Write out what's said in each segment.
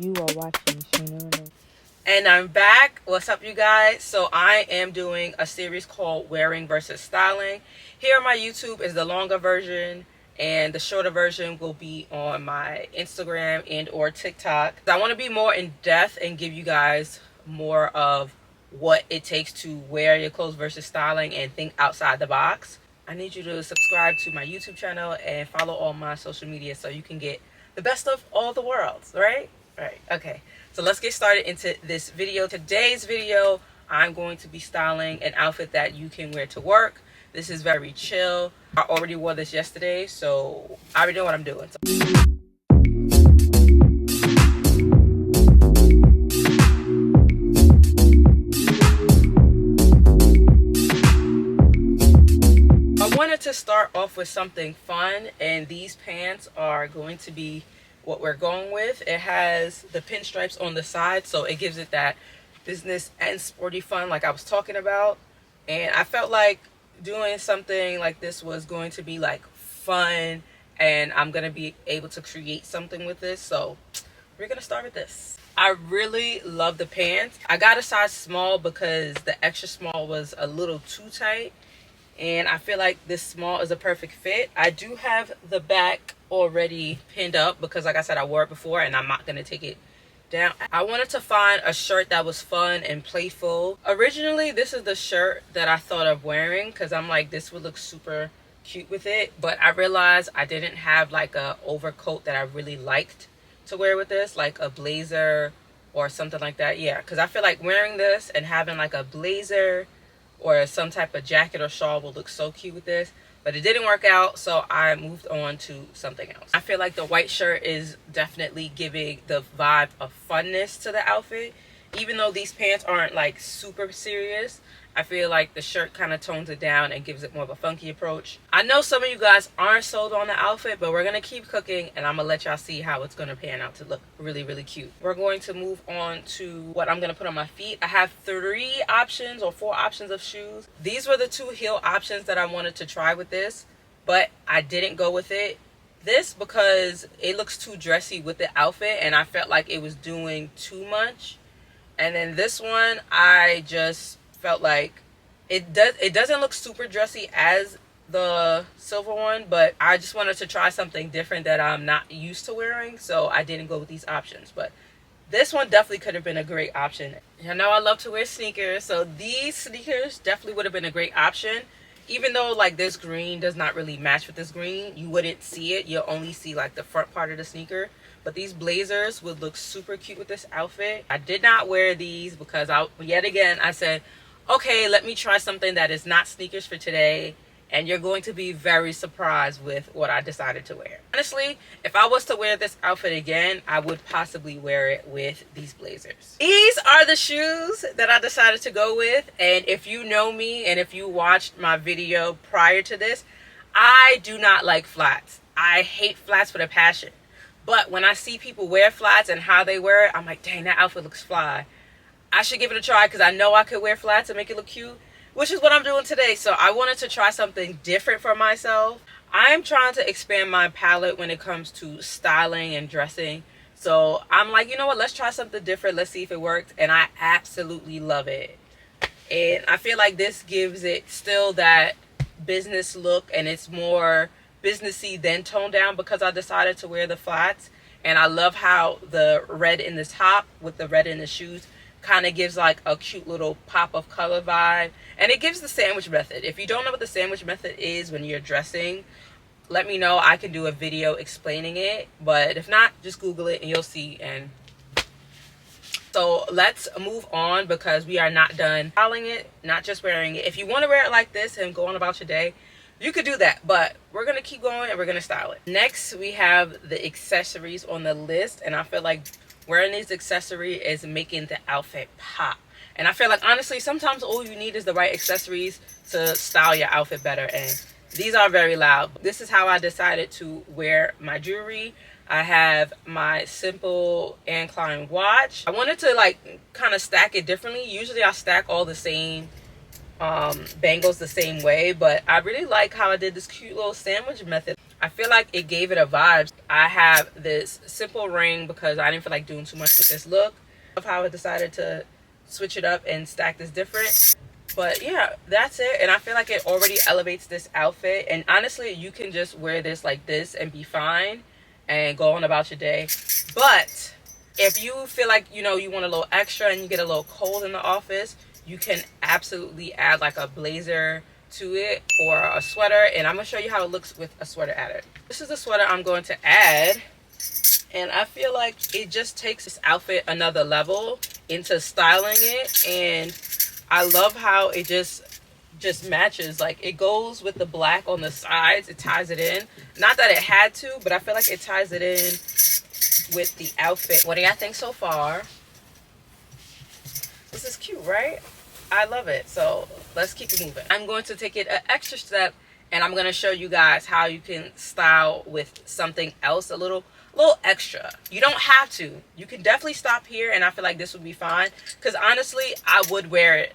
You are watching Shayna-Renee. And I'm back. What's up, you guys? So I am doing a series called Wearing versus Styling. Here on my YouTube is the longer version, and the shorter version will be on my Instagram and or TikTok. I want to be more in depth and give you guys more of what it takes to wear your clothes versus styling and think outside the box. I need you to subscribe to my YouTube channel and follow all my social media so you can get the best of all the worlds, right? Right. Okay. So let's get started into this video. Today's video, I'm going to be styling an outfit that you can wear to work. This is very chill. I already wore this yesterday, so I already know what I'm doing. I wanted to start off with something fun, and these pants are going to be what we're going with. It has the pinstripes on the side, so it gives it that business and sporty fun like I was talking about. And I felt like doing something like this was going to be like fun, and I'm gonna be able to create something with this. So we're gonna start with this. I really love the pants. I got a size small because the extra small was a little too tight, and I feel like this small is a perfect fit. I do have the back already pinned up because, like I said, I wore it before and I'm not going to take it down. I wanted to find a shirt that was fun and playful. Originally, this is the shirt that I thought of wearing because I'm like, this would look super cute with it. But I realized I didn't have like a overcoat that I really liked to wear with this, like a blazer or something like that. Yeah, because I feel like wearing this and having like a blazer or some type of jacket or shawl will look so cute with this, but it didn't work out, so I moved on to something else. I feel like the white shirt is definitely giving the vibe of funness to the outfit. Even though these pants aren't like super serious, I feel like the shirt kind of tones it down and gives it more of a funky approach. I know some of you guys aren't sold on the outfit, but we're going to keep cooking and I'm going to let y'all see how it's going to pan out to look really, really cute. We're going to move on to what I'm going to put on my feet. I have 3 options or 4 options of shoes. These were the 2 heel options that I wanted to try with this, but I didn't go with it. This because it looks too dressy with the outfit and I felt like it was doing too much. And then this one, I just felt like it doesn't look super dressy as the silver one, but I just wanted to try something different that I'm not used to wearing, so I didn't go with these options. But this one definitely could have been a great option. I know I love to wear sneakers, so these sneakers definitely would have been a great option. Even though like this green does not really match with this green, you wouldn't see it. You'll only see like the front part of the sneaker. But these blazers would look super cute with this outfit. I did not wear these because yet again I said, okay, let me try something that is not sneakers for today, and you're going to be very surprised with what I decided to wear. Honestly, if I was to wear this outfit again, I would possibly wear it with these blazers. These are the shoes that I decided to go with, and if you know me and if you watched my video prior to this, I do not like flats. I hate flats with a passion. But when I see people wear flats and how they wear it, I'm like, dang, that outfit looks fly. I should give it a try because I know I could wear flats and make it look cute, which is what I'm doing today. So I wanted to try something different for myself. I'm trying to expand my palette when it comes to styling and dressing. So I'm like, you know what? Let's try something different. Let's see if it works. And I absolutely love it. And I feel like this gives it still that business look, and it's more businessy than toned down because I decided to wear the flats. And I love how the red in the top with the red in the shoes kind of gives like a cute little pop of color vibe, and it gives the sandwich method. If you don't know what the sandwich method is when you're dressing, let me know. I can do a video explaining it, but if not, just Google it and you'll see. And so let's move on because we are not done styling it, not just wearing it. If you want to wear it like this and go on about your day, you could do that, but we're going to keep going and we're going to style it. Next, we have the accessories on the list, and I feel like wearing these accessories is making the outfit pop. And I feel like, honestly, sometimes all you need is the right accessories to style your outfit better, and these are very loud. This is how I decided to wear my jewelry. I have my simple Anne Klein watch. I wanted to like kind of stack it differently. Usually I stack all the same bangles the same way, but I really like how I did this cute little sandwich method. I feel like it gave it a vibe. I have this simple ring because I didn't feel like doing too much with this look. Of how I decided to switch it up and stack this different. But yeah, that's it. And I feel like it already elevates this outfit. And honestly, you can just wear this like this and be fine and go on about your day. But if you feel like, you know, you want a little extra and you get a little cold in the office, you can absolutely add like a blazer to it or a sweater. And I'm going to show you how it looks with a sweater added. This is the sweater I'm going to add. And I feel like it just takes this outfit another level into styling it. And I love how it just matches. Like, it goes with the black on the sides. It ties it in. Not that it had to, but I feel like it ties it in with the outfit. What do y'all think so far? This is cute, right? I love it. So let's keep it moving. I'm going to take it an extra step, and I'm going to show you guys how you can style with something else a little extra. You don't have to. You can definitely stop here, and I feel like this would be fine. Because honestly, I would wear it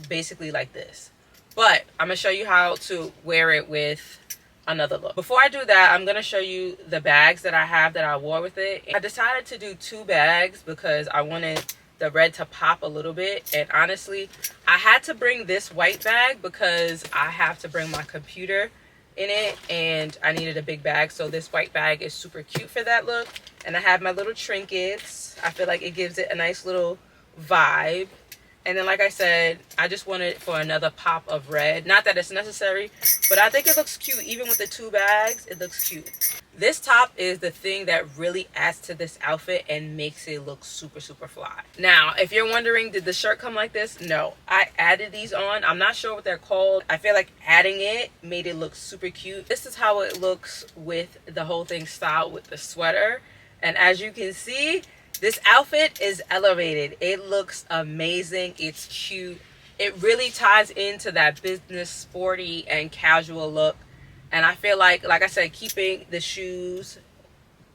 basically like this. But I'm going to show you how to wear it with another look. Before I do that, I'm going to show you the bags that I have that I wore with it. I decided to do 2 bags because I wanted the red to pop a little bit. And honestly, I had to bring this white bag because I have to bring my computer in it and I needed a big bag. So this white bag is super cute for that look. And I have my little trinkets. I feel like it gives it a nice little vibe. And then, like I said, I just wanted for another pop of red. Not that it's necessary, but I think it looks cute. Even with the 2 bags, it looks cute. This top is the thing that really adds to this outfit and makes it look super, super fly. Now, if you're wondering, did the shirt come like this? No, I added these on. I'm not sure what they're called. I feel like adding it made it look super cute. This is how it looks with the whole thing styled with the sweater. And as you can see, this outfit is elevated. It looks amazing. It's cute. It really ties into that business, sporty, and casual look. And I feel like I said, keeping the shoes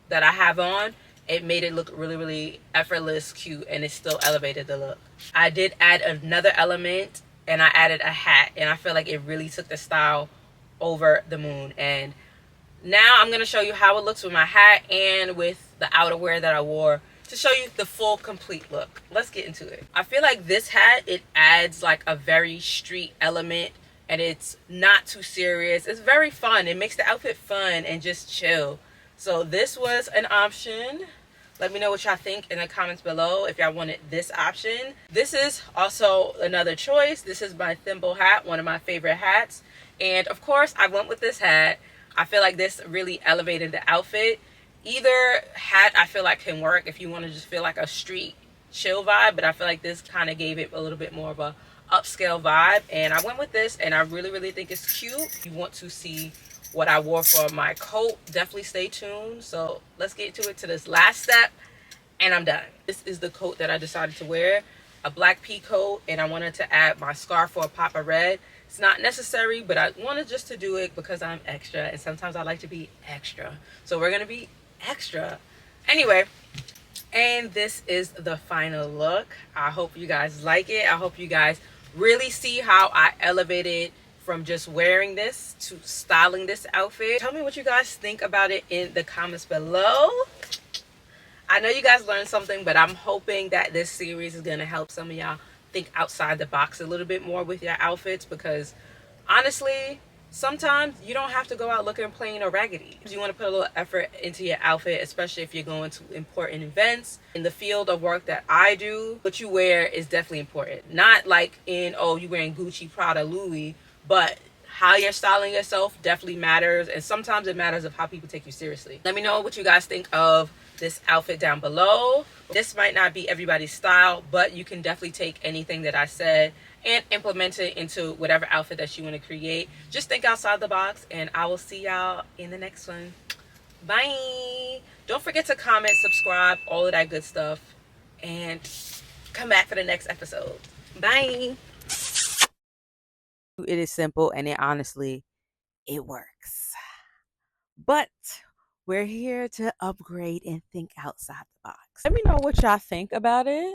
that I have on, it made it look really, really effortless, cute, and it still elevated the look. I did add another element, and I added a hat, and I feel like it really took the style over the moon. And now I'm going to show you how it looks with my hat and with the outerwear that I wore to show you the full complete look. Let's get into it. I feel like this hat, it adds like a very street element and it's not too serious. It's very fun. It makes the outfit fun and just chill. So this was an option. Let me know what y'all think in the comments below if y'all wanted this option. This is also another choice. This is my thimble hat, one of my favorite hats. And of course, I went with this hat. I feel like this really elevated the outfit. Either hat I feel like can work if you want to just feel like a street chill vibe, but I feel like this kind of gave it a little bit more of a upscale vibe, and I went with this, and I really, really think it's cute. If you want to see what I wore for my coat, definitely stay tuned. So let's get to it, to this last step, and I'm done. This is the coat that I decided to wear, a black pea coat, and I wanted to add my scarf for a pop of red. It's not necessary, but I wanted just to do it because I'm extra, and sometimes I like to be extra. So we're gonna be extra. Anyway, and this is the final look. I hope you guys like it. I hope you guys really see how I elevated from just wearing this to styling this outfit. Tell me what you guys think about it in the comments below. I know you guys learned something, but I'm hoping that this series is going to help some of y'all think outside the box a little bit more with your outfits, because honestly, sometimes you don't have to go out looking plain or raggedy. You want to put a little effort into your outfit, especially if you're going to important events. In the field of work that I do, what you wear is definitely important. Not like in, oh, you're wearing Gucci, Prada, Louis, but how you're styling yourself definitely matters. And sometimes it matters of how people take you seriously. Let me know what you guys think of this outfit down below. This might not be everybody's style, but you can definitely take anything that I said and implement it into whatever outfit that you want to create. Just think outside the box, and I will see y'all in the next one. Bye. Don't forget to comment, subscribe, all of that good stuff, and come back for the next episode. Bye. It is simple, and it honestly, it works. But we're here to upgrade and think outside the box. Let me know what y'all think about it.